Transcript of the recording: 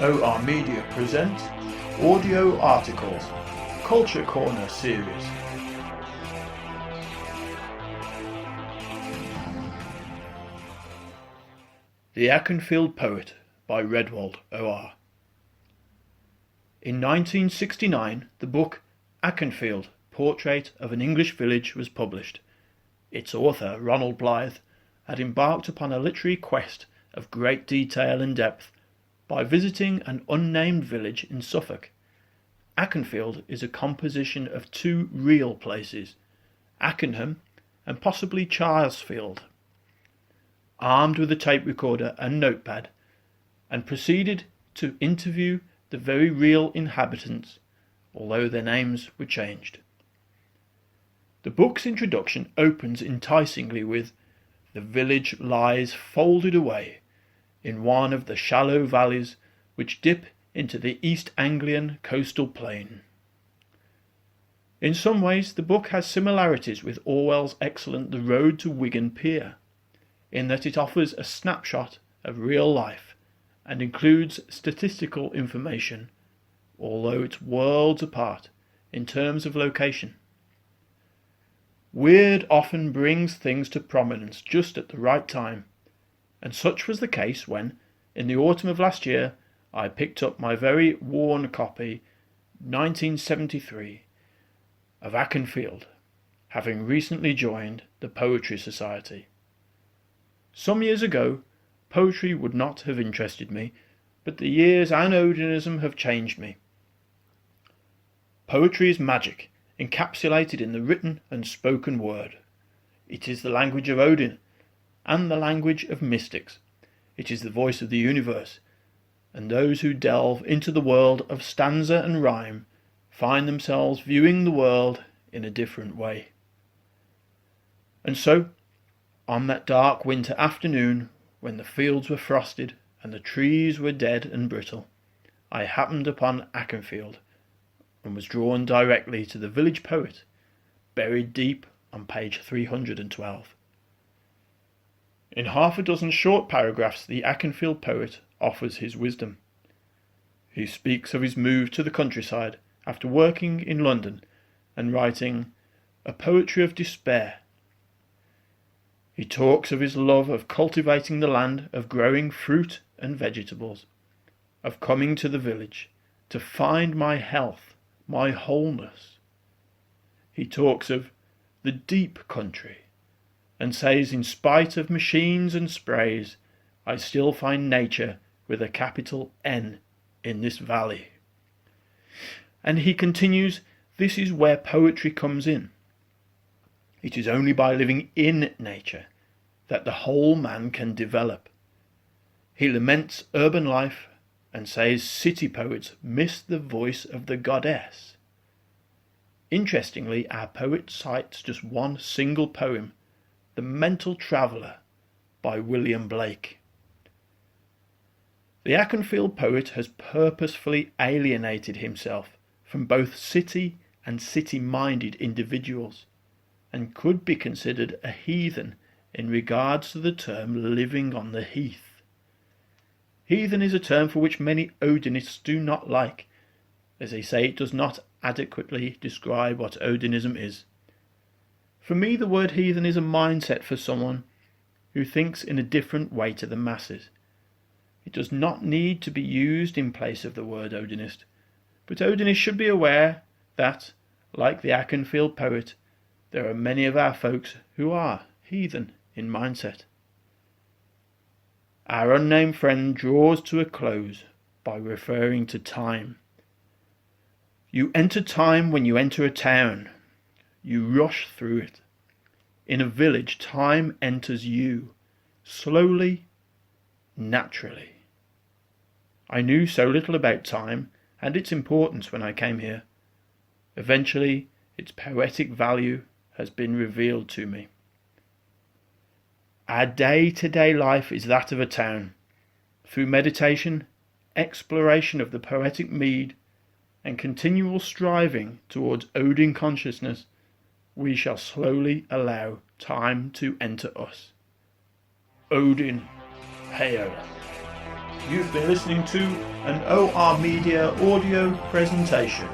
OR Media present Audio Articles, Culture Corner series. The Akenfield Poet by Redwald OR. In 1969, the book Akenfield, Portrait of an English Village was published. Its author, Ronald Blythe, had embarked upon a literary quest of great detail and depth by visiting an unnamed village in Suffolk. Akenfield is a composition of two real places, Akenham and possibly Charlesfield. Armed with a tape recorder and notepad, and proceeded to interview the very real inhabitants, although their names were changed. The book's introduction opens enticingly with, "The village lies folded away in one of the shallow valleys which dip into the East Anglian coastal plain." In some ways the book has similarities with Orwell's excellent The Road to Wigan Pier, in that it offers a snapshot of real life and includes statistical information, although it's worlds apart in terms of location. Weird often brings things to prominence just at the right time, and such was the case when, in the autumn of last year, I picked up my very worn copy, 1973, of Akenfield, having recently joined the Poetry Society. Some years ago, poetry would not have interested me, but the years and Odinism have changed me. Poetry is magic, encapsulated in the written and spoken word. It is the language of Odin, and the language of mystics. It is the voice of the universe, and those who delve into the world of stanza and rhyme find themselves viewing the world in a different way. And so, on that dark winter afternoon, when the fields were frosted and the trees were dead and brittle, I happened upon Akenfield, and was drawn directly to the village poet, buried deep on page 312. In half a dozen short paragraphs, the Akenfield poet offers his wisdom. He speaks of his move to the countryside after working in London and writing a poetry of despair. He talks of his love of cultivating the land, of growing fruit and vegetables, of coming to the village to find my health, my wholeness. He talks of the deep country, and says, in spite of machines and sprays, I still find nature with a capital N in this valley. And he continues, this is where poetry comes in. It is only by living in nature that the whole man can develop. He laments urban life and says city poets miss the voice of the goddess. Interestingly, our poet cites just one single poem, The Mental Traveller by William Blake. The Akenfield poet has purposefully alienated himself from both city and city-minded individuals, and could be considered a heathen in regards to the term living on the heath. Heathen is a term for which many Odinists do not like, as they say it does not adequately describe what Odinism is. For me, the word heathen is a mindset for someone who thinks in a different way to the masses. It does not need to be used in place of the word Odinist, but Odinists should be aware that, like the Akenfield poet, there are many of our folks who are heathen in mindset. Our unnamed friend draws to a close by referring to time. You enter time when you enter a town. You rush through it. In a village, time enters you, slowly, naturally. I knew so little about time and its importance when I came here. Eventually, its poetic value has been revealed to me. Our day-to-day life is that of a town. Through meditation, exploration of the poetic mead, and continual striving towards Odin consciousness, we shall slowly allow time to enter us. Odin, hail! You've been listening to an OR Media audio presentation.